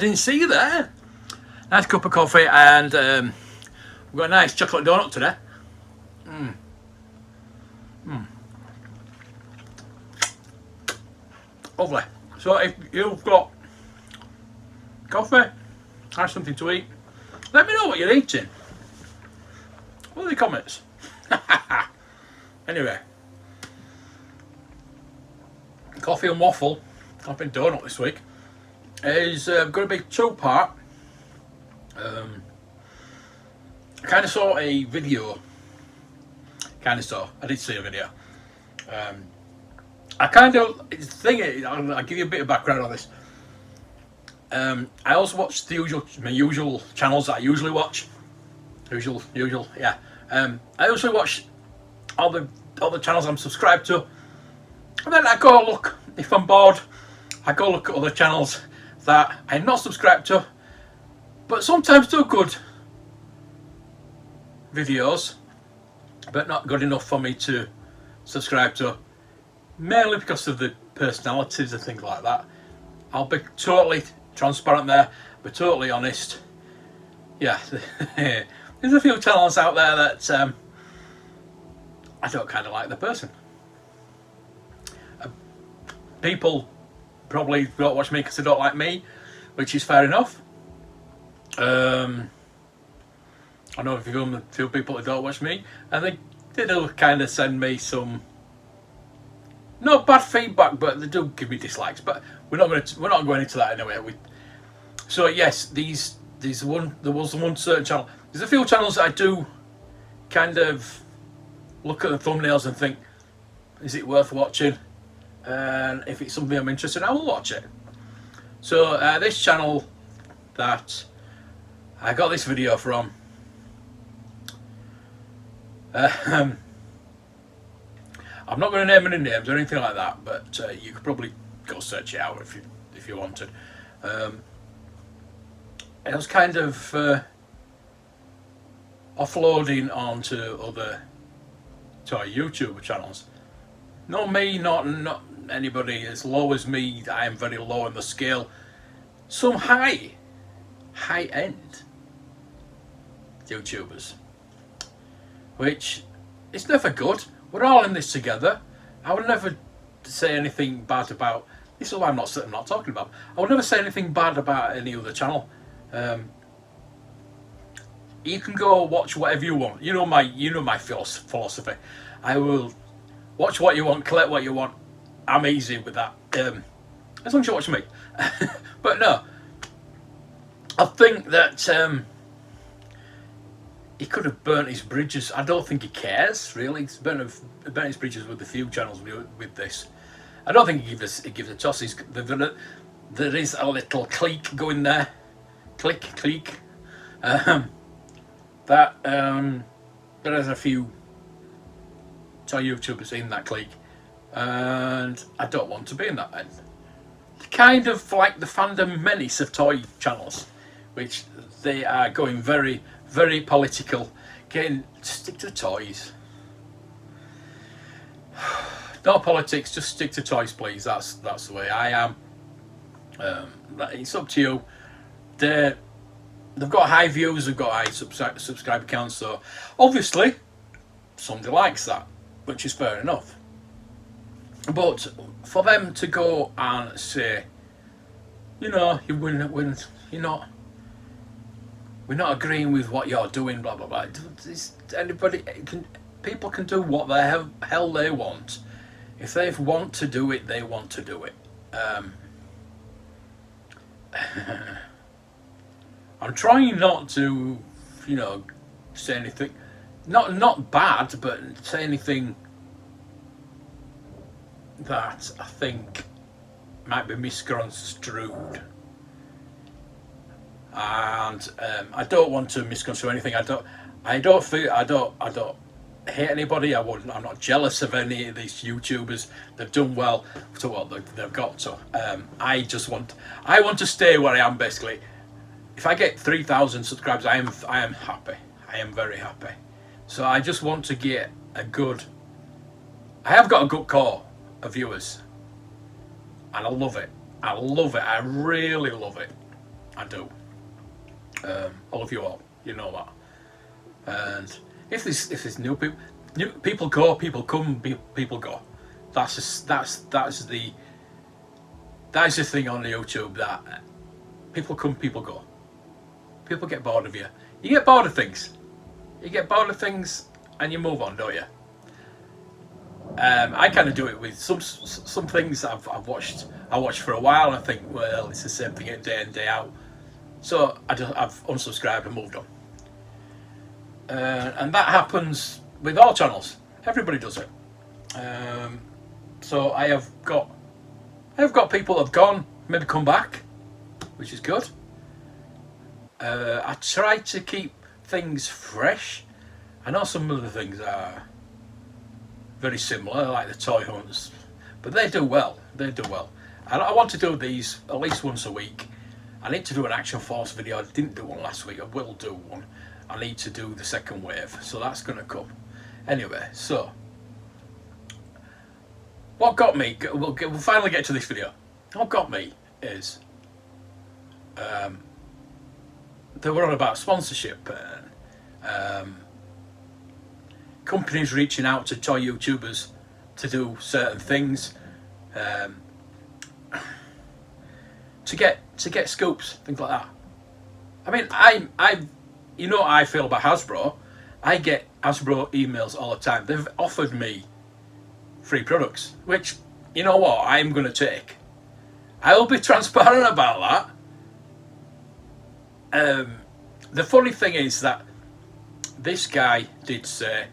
didn't see you there. Nice cup of coffee, and we've got a nice chocolate donut today. Lovely. So if you've got coffee, have something to eat, let me know what you're eating. What are the comments? Anyway, coffee and waffle, I've been donut this week, is going to be two-part. I kind of saw a video. I did see a video. I'll give you a bit of background on this. I also watch my usual channels that I usually watch. Yeah. I also watch all the channels I'm subscribed to, and then I go look, if I'm bored, I go look at other channels that I'm not subscribed to, but sometimes do good videos, but not good enough for me to subscribe to, mainly because of the personalities and things like that. I'll be totally transparent there, be totally honest. Yeah, there's a few channels out there that I don't kind of like the person. People probably don't watch me because they don't like me, which is fair enough. I know a few people that don't watch me, and they do kind of send me some not bad feedback, but they do give me dislikes. But we're not going into that anyway. So yes, there was one certain channel. There's a few channels that I do kind of look at the thumbnails and think, is it worth watching? And if it's something I'm interested in, I will watch it. So this channel that I got this video from, I'm not going to name any names or anything like that, but you could probably go search it out if you wanted. It was kind of offloading onto other YouTube channels. Not me, not anybody as low as me. I am very low on the scale. Some high end YouTubers, which is never good. We're all in this together. I would never say anything bad about. This is why I'm not talking about. I would never say anything bad about any other channel. You can go watch whatever you want. You know my philosophy. I will watch what you want, collect what you want. I'm easy with that. As long as you watch me. But no, I think that he could have burnt his bridges. I don't think he cares really. He's burnt his bridges with a few channels with this. I don't think he gives a toss. There is a little clique going there. Clique. There is a few toy YouTubers in that clique, and I don't want to be in that end. Kind of like the fandom menace of toy channels, which they are going very, very political. Stick to toys. No politics, just stick to toys, please. That's the way I am. It's up to you. They've got high views, they've got high subscriber counts, so obviously somebody likes that, which is fair enough. But for them to go and say, we're not agreeing with what you're doing, blah blah blah. People can do what the hell they want. If they want to do it, they want to do it. I'm trying not to, say anything, not bad, but say anything that I think might be misconstrued. And I don't want to misconstrue anything. I don't hate anybody. I'm not jealous of any of these YouTubers. They've done well to what they've got to. I want to stay where I am, basically. If I get 3,000 subscribers, I am happy. I am very happy. So I just want to get I have got a good core of viewers, and I love it. I really love it. I do. I love you all. You know that. And if there's new people go, people come, people go. That is the thing on YouTube, that people come, people go. People get bored of you. You get bored of things. You get bored of things, and you move on, don't you? I kind of do it with some things that I've watched. I watched for a while, and I think, well, it's the same thing day in, day out. So I've unsubscribed and moved on. And that happens with all channels. Everybody does it. So I have got people that have gone, maybe come back, which is good. I try to keep things fresh. I know some of the things are very similar, like the toy hunts, but they do well. They do well. I want to do these at least once a week. I need to do an Action Force video. I didn't do one last week. I will do one. I need to do the second wave, so that's going to come. Anyway, so what got me? We'll finally get to this video. What got me is they were on about sponsorship and companies reaching out to toy YouTubers to do certain things, to get scoops, things like that. I mean, I you know how I feel about Hasbro. I get Hasbro emails all the time. They've offered me free products, which, you know what, I'm going to take. I will be transparent about that. The funny thing is that this guy did say,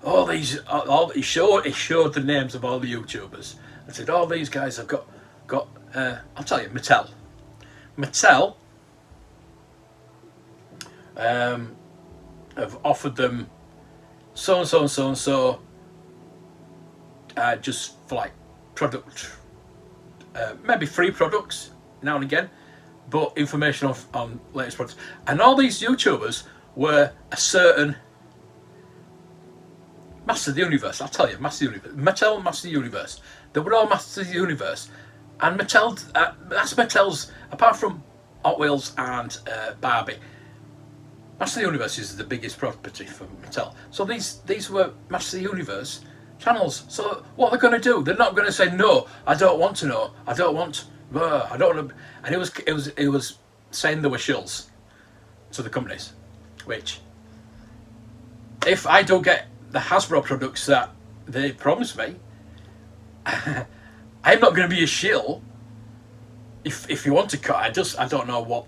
he showed the names of all the YouTubers and said, all these guys have got I'll tell you, Mattel have offered them so and so and so and so, just for like product, maybe free products now and again, but information on latest products. And all these YouTubers were a certain Master of the Universe. I'll tell you, Master of the Universe, Mattel, Master of the Universe. They were all Masters of the Universe, and Mattel. That's Mattel's. Apart from Hot Wheels and Barbie, Master of the Universe is the biggest property for Mattel. So these were Master of the Universe channels. So what they're going to do? They're not going to say no. I don't want to know. I don't want. I don't want to. And it was saying they were shills to the companies, which, if I don't get the Hasbro products that they promised me, I'm not going to be a shill. If you want to cut, I don't know what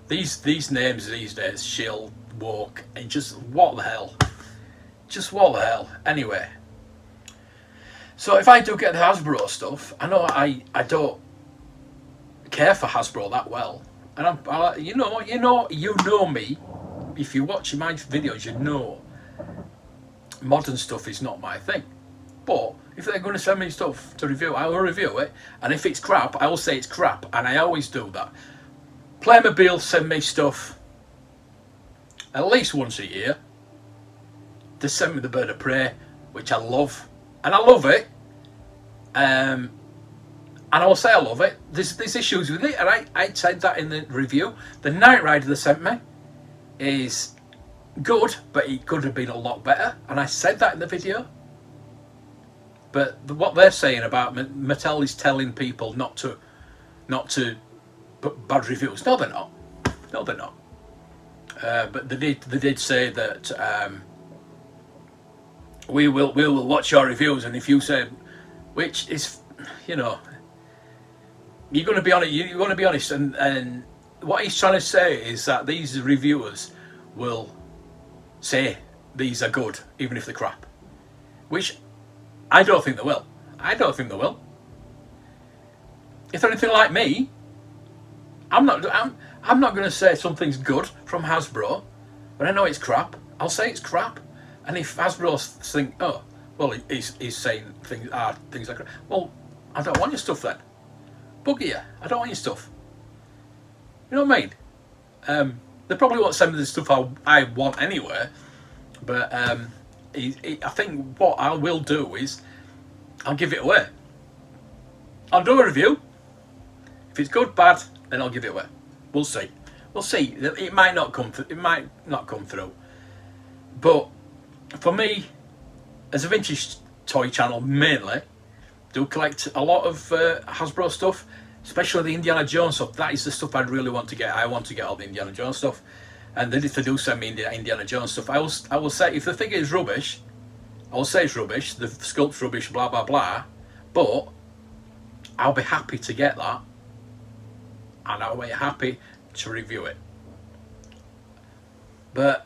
these names these days, shill, woke, and just what the hell, Anyway, so if I do get the Hasbro stuff, I know I don't care for Hasbro that well, and you know me. If you watch my videos, you know modern stuff is not my thing. But if they're going to send me stuff to review, I will review it. And if it's crap, I will say it's crap. And I always do that. Playmobil send me stuff at least once a year. They send me the Bird of Prey, which I love. And I love it. And I will say I love it. There's issues with it. And I said that in the review. The Knight Rider they sent me is good, but it could have been a lot better. And I said that in the video. But what they're saying about Mattel is telling people not to put bad reviews. No, they're not. But they did say that we will watch your reviews, and if you say, which is, you're going to be honest. You're going to be honest, and what he's trying to say is that these reviewers will say these are good, even if they're crap, which I don't think they will. If they're anything like me, I'm not going to say something's good from Hasbro when I know it's crap. I'll say it's crap. And if Hasbro think, oh, well, he's saying things are crap, well, I don't want your stuff then. Bugger you. I don't want your stuff. You know what I mean? They probably won't send me the stuff I want anyway. But I think what I will do is I'll give it away. I'll do a review. If it's good, bad, then I'll give it away. We'll see. We'll see. It might not come. It might not come through. But for me, as a vintage toy channel mainly, do collect a lot of Hasbro stuff, especially the Indiana Jones stuff. That is the stuff I really want to get. I want to get all the Indiana Jones stuff, and then if they do send me Indiana Jones stuff, I will say, if the figure is rubbish, I will say it's rubbish. The sculpt's rubbish. Blah blah blah. But I'll be happy to get that, and I'll be happy to review it. But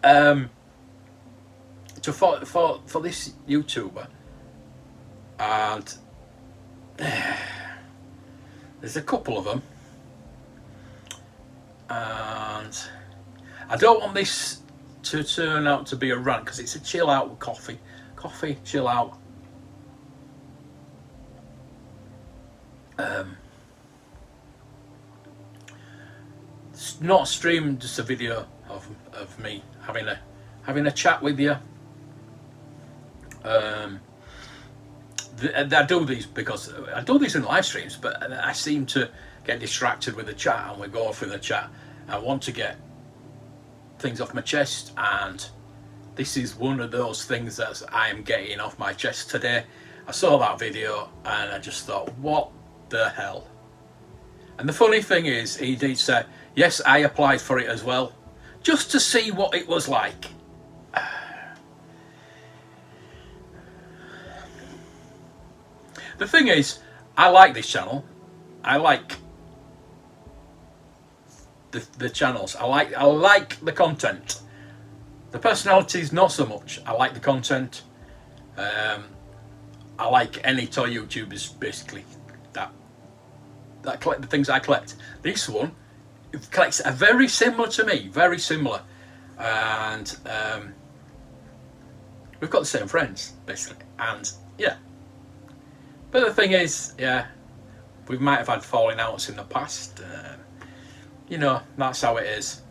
for this YouTuber, and there's a couple of them, and I don't want this to turn out to be a rant, because it's a chill out with coffee, chill out. It's not streamed, just a video of me having a chat with you. I do these because I do these in live streams, but I seem to get distracted with the chat, and we go through the chat. I want to get things off my chest, and this is one of those things that I am getting off my chest today. I saw that video and I just thought, what the hell? And the funny thing is, he did say, yes, I applied for it as well, just to see what it was like. The thing is, I like this channel. I like the channels. I like the content. The personalities, not so much. I like the content. I like any toy YouTubers, basically, that collect the things I collect. This one, it collects a very similar to me, very similar, and we've got the same friends, basically, and yeah. But the thing is, yeah, we might have had falling outs in the past. You know, that's how it is.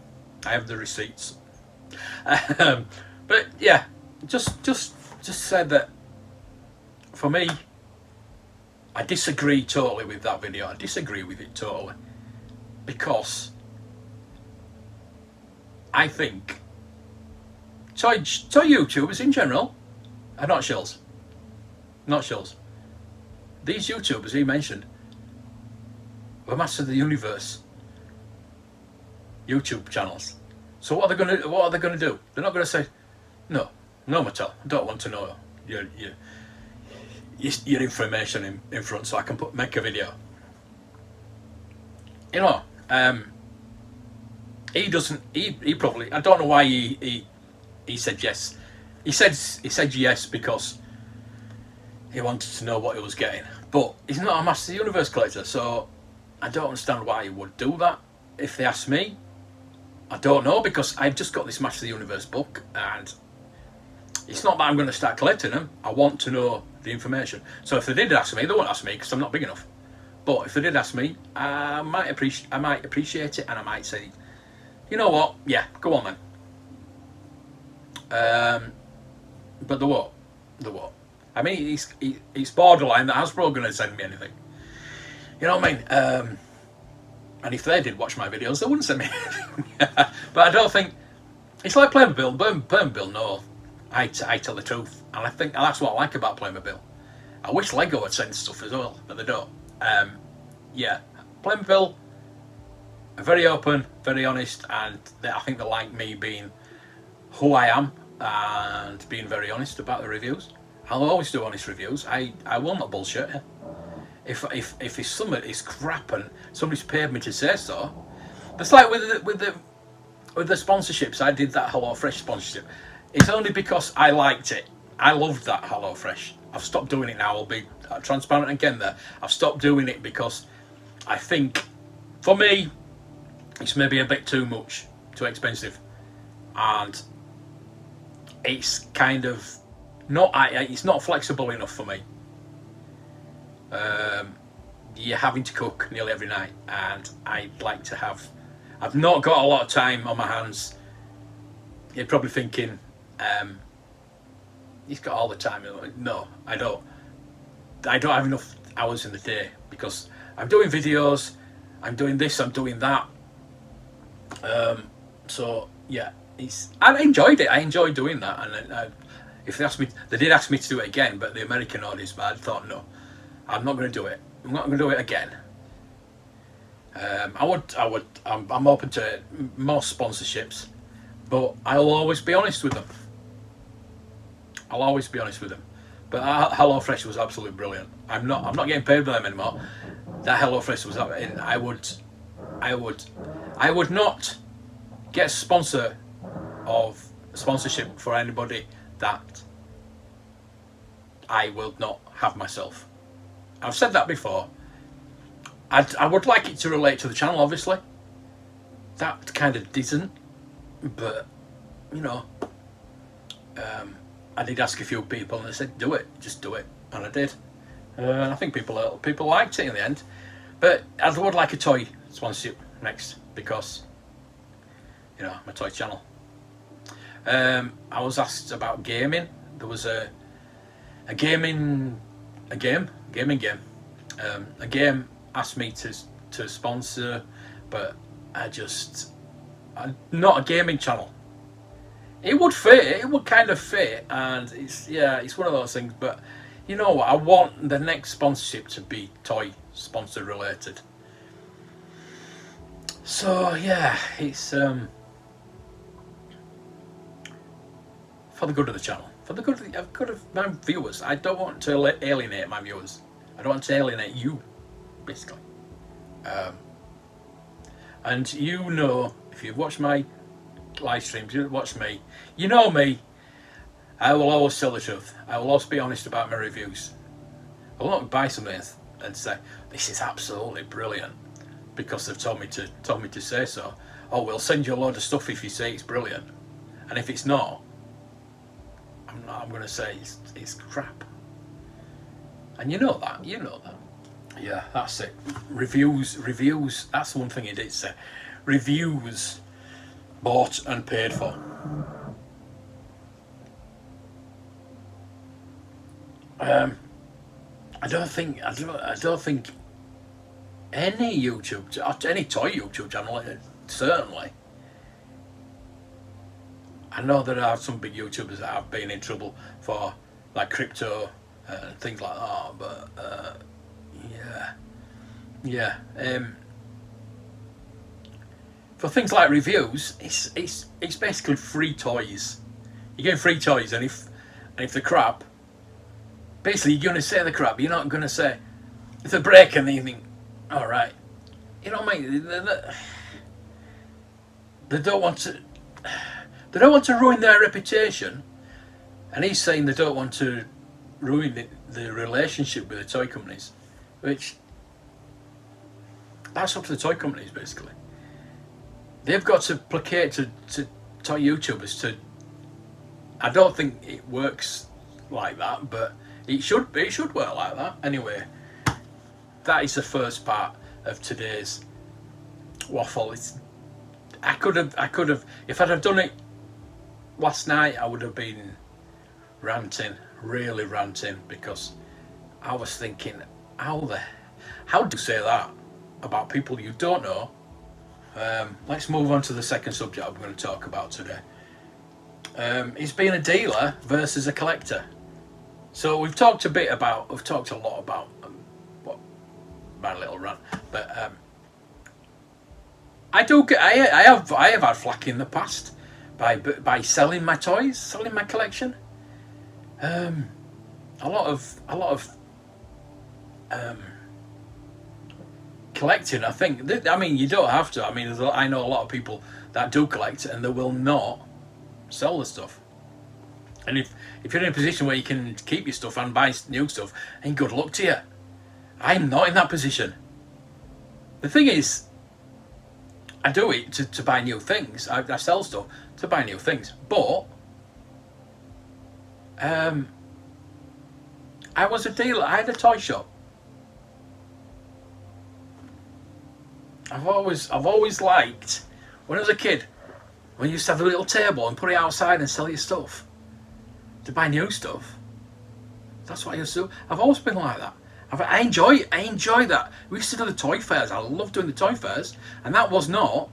I have the receipts. But yeah, just said that for me, I disagree totally with that video. I disagree with it totally, because I think toy YouTubers in general are not shills. Not shills. These YouTubers he mentioned were Master of the Universe YouTube channels. So what are they gonna do? They're not gonna say, no, Mattel, I don't want to know your information in front, so I can make a video. You know, he doesn't. He probably. I don't know why he said yes. He said yes because he wanted to know what he was getting. But he's not a Master of the Universe collector, so I don't understand why he would do that. If they ask me, I don't know, because I've just got this Master of the Universe book, and it's not that I'm going to start collecting them. I want to know the information. So if they did ask me, they won't ask me because I'm not big enough. But if they did ask me, I might appreciate it, and I might say, you know what? Yeah, go on then. But the what? I mean, it's borderline that Hasbro going to send me anything. You know what I mean? And if they did watch my videos, they wouldn't send me anything. But I don't think it's like Playmobil. Playmobil, no. I tell the truth, and I think that's what I like about Playmobil. I wish Lego would send stuff as well, but they don't. Yeah, Playmobil are very open, very honest, and I think they like me being who I am and being very honest about the reviews. I'll always do honest reviews. I will not bullshit. If it's something is crap and somebody's paid me to say so, it's like with the sponsorships. I did that HelloFresh sponsorship. It's only because I liked it. I loved that HelloFresh. I've stopped doing it now. I'll be transparent again there. I've stopped doing it because I think, for me, it's maybe a bit too much, too expensive, and it's kind of it's not flexible enough for me. You're having to cook nearly every night, and I'd like to have. I've not got a lot of time on my hands. You're probably thinking, he's got all the time. No, I don't. I don't have enough hours in the day because I'm doing videos, I'm doing this, I'm doing that. So yeah, I enjoyed it. I enjoyed doing that, and if they asked me, they did ask me to do it again, but the American audience, but I thought no, I'm not going to do it. I'm not going to do it again. I'm open to more sponsorships, but I'll always be honest with them. I'll always be honest with them. But HelloFresh was absolutely brilliant. I'm not getting paid by them anymore. That HelloFresh was up, and I would not get a sponsorship for anybody that I will not have myself. I've said that before. I would like it to relate to the channel, obviously. That kind of doesn't, but you know, I did ask a few people, and they said, "Do it, just do it," and I did. I think people liked it in the end, but I would like a toy sponsorship next because you know my toy channel. I was asked about gaming. There was a game asked me to sponsor, but I'm not a gaming channel. It would fit. It would kind of fit, and it's one of those things. But you know what? I want the next sponsorship to be toy sponsor related. So yeah, it's for the good of the channel, for the good of my viewers. I don't want to alienate my viewers. I don't want to alienate you, basically. And you know, if you've watched my live streams, you watch me, you know me, I will always tell the truth. I will always be honest about my reviews. I will not buy something and say this is absolutely brilliant because they've told me to say so. Oh, we'll send you a load of stuff if you say it's brilliant, and if it's not, I'm going to say it's crap. And you know that. Yeah, that's it. Reviews. That's one thing he did say. Reviews bought and paid for. I don't think any any toy YouTube channel, certainly. I know there are some big YouTubers that have been in trouble for like crypto and things like that, but yeah. For things like reviews, it's basically free toys. You're getting free toys, and if they're crap, basically you're going to say they're crap. You're not going to say if they break and then you think, all right, you know what I mean? They don't want to ruin their reputation, and he's saying they don't want to ruin the relationship with the toy companies, which that's up to the toy companies basically. They've got to placate to toy YouTubers to. I don't think it works like that, but it should work like that. Anyway, that is the first part of today's waffle. I could have if I'd have done it last night, I would have been really ranting, because I was thinking, how do you say that about people you don't know? Let's move on to the second subject I'm going to talk about today. It's being a dealer versus a collector. So we've talked a lot about what my little rant, but I have had flack in the past by selling my toys, selling my collection. A lot of collecting, I think. I mean, you don't have to. I mean, I know a lot of people that do collect and they will not sell the stuff. And if you're in a position where you can keep your stuff and buy new stuff, then good luck to you. I'm not in that position. The thing is, I do it to buy new things. I sell stuff to buy new things. But I was a dealer. I had a toy shop. I've always liked, when I was a kid, when you used to have a little table and put it outside and sell your stuff to buy new stuff. That's what I used to do. I've always been like that. I enjoy that. We used to do the toy fairs. I love doing the toy fairs, and that was not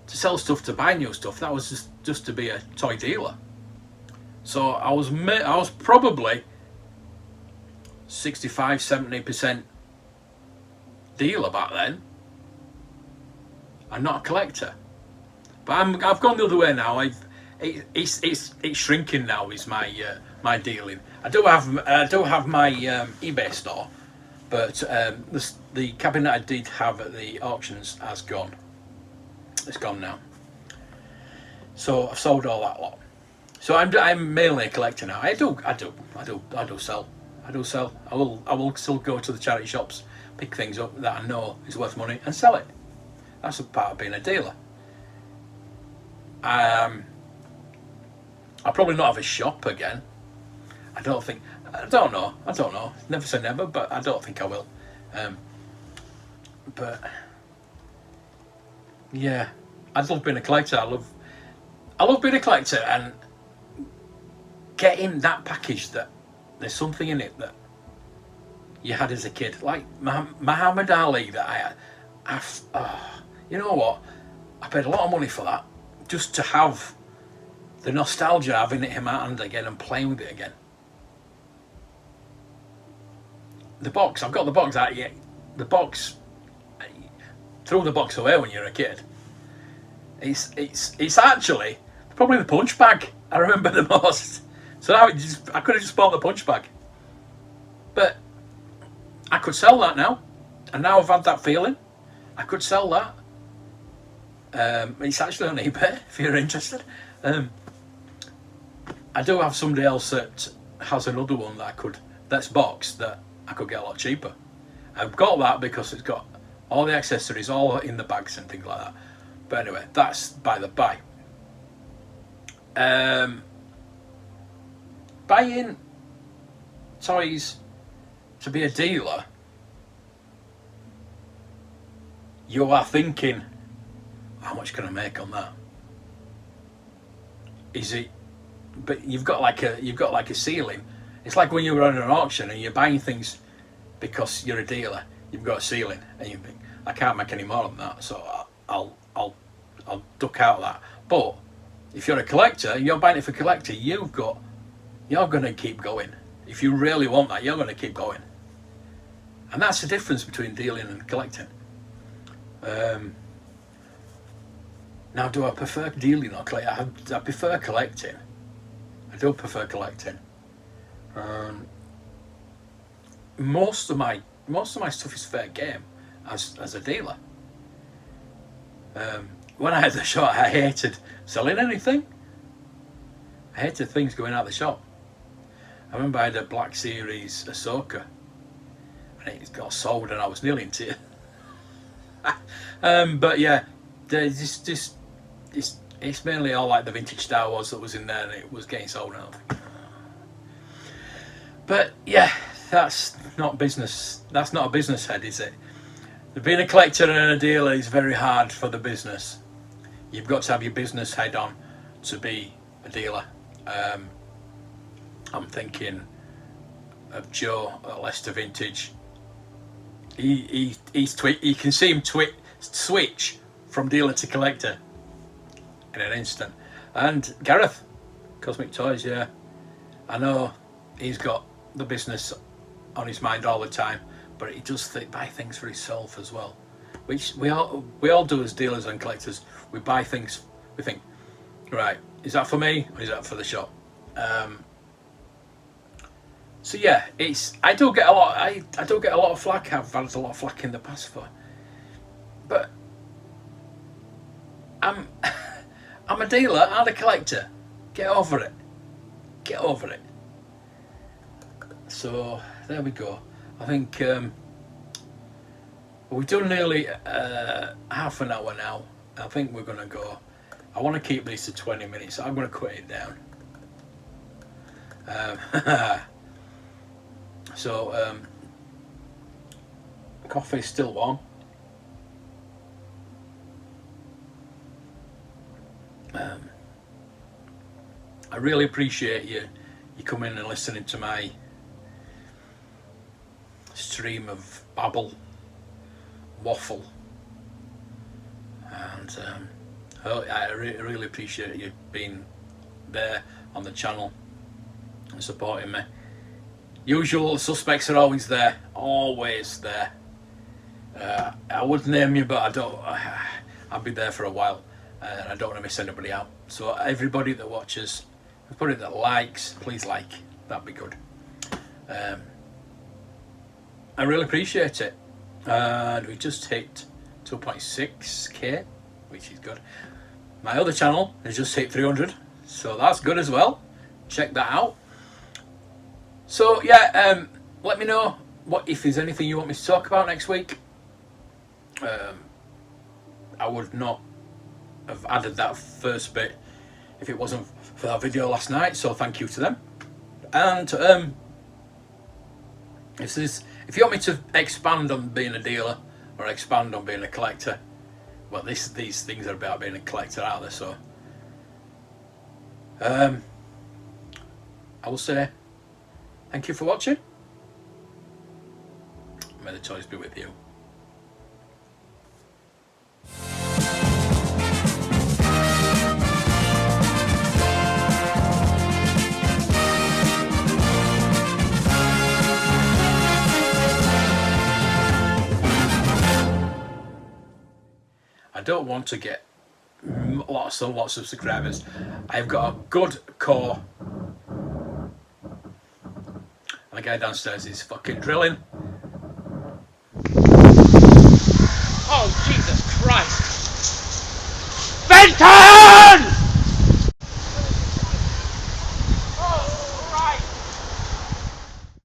to sell stuff, to buy new stuff. That was just to be a toy dealer. So I was probably 65-70% dealer back then. I'm not a collector, but I've gone the other way now. It's shrinking now. Is my dealing. I do have my eBay store, but the cabinet I did have at the auctions has gone. It's gone now. So I've sold all that lot. So I'm mainly a collector now. I do sell. I will still go to the charity shops, pick things up that I know is worth money, and sell it. That's a part of being a dealer. I'll probably not have a shop again. I don't know. Never say never, but I don't think I will. But yeah, I love being a collector. I love being a collector and getting that package that there's something in it that you had as a kid, like Muhammad Ali that I had. You know what? I paid a lot of money for that just to have the nostalgia of having it in my hand again and playing with it again. The box, I've got the box out yet. The box, throw the box away when you're a kid. It's actually probably the punch bag I remember the most. So now I could have just bought the punch bag, but I could sell that now, and now I've had that feeling. I could sell that. It's actually on eBay if you're interested. I do have somebody else that has another one that's boxed that I could get a lot cheaper. I've got that because it's got all the accessories all in the bags and things like that. But anyway, that's by the by. Buying toys to be a dealer, you are thinking, how much can I make on that? Is it? But you've got like a ceiling. It's like when you're on an auction and you're buying things because you're a dealer. You've got a ceiling, and you think, I can't make any more than that, so I'll duck out of that. But if you're a collector, you're buying it for collector. You're going to keep going. If you really want that, you're going to keep going. And that's the difference between dealing and collecting. Now, do I prefer dealing or collecting? I prefer collecting. I do prefer collecting. Most of my stuff is fair game as a dealer. When I had the shop, I hated selling anything. I hated things going out of the shop. I remember I had a Black Series Ahsoka, and it got sold, and I was nearly in tears. But yeah, it's mainly all like the vintage Star Wars that was in there, and it was getting sold and everything. But yeah, that's not business. That's not a business head, is it? Being a collector and a dealer is very hard for the business. You've got to have your business head on to be a dealer. I'm thinking of Joe at Leicester Vintage. You can see him switch from dealer to collector in an instant. And Gareth, Cosmic Toys, yeah, I know he's got the business on his mind all the time, but he does buy things for himself as well, which we all do as dealers and collectors. We buy things. We think, right, is that for me or is that for the shop? So yeah, I do get a lot of flack. I've had a lot of flack in the past for, but I'm a dealer and a collector. Get over it. Get over it. So there we go. I think we've done nearly half an hour now. I think we're going to go. I want to keep these to 20 minutes. So I'm going to cut it down. So coffee's still warm. I really appreciate you coming and listening to my stream of babble, waffle, and Oh, I really appreciate you being there on the channel and supporting me. Usual suspects are always there, always there. I would name you, but I don't. I'll be there for a while, and I don't want to miss anybody out. So everybody that watches, everybody that likes, please like. That'd be good. I really appreciate it. And we just hit 2.6k, which is good. My other channel has just hit 300, so that's good as well. Check that out. So yeah, let me know if there's anything you want me to talk about next week. I would not have added that first bit if it wasn't for that video last night, so thank you to them. And if you want me to expand on being a dealer or expand on being a collector, well, these things are about being a collector, aren't they? So I will say thank you for watching. May the toys be with you. I don't want to get lots of subscribers. I've got a good core. And the guy downstairs is fucking drilling. Oh, Jesus Christ! Benton!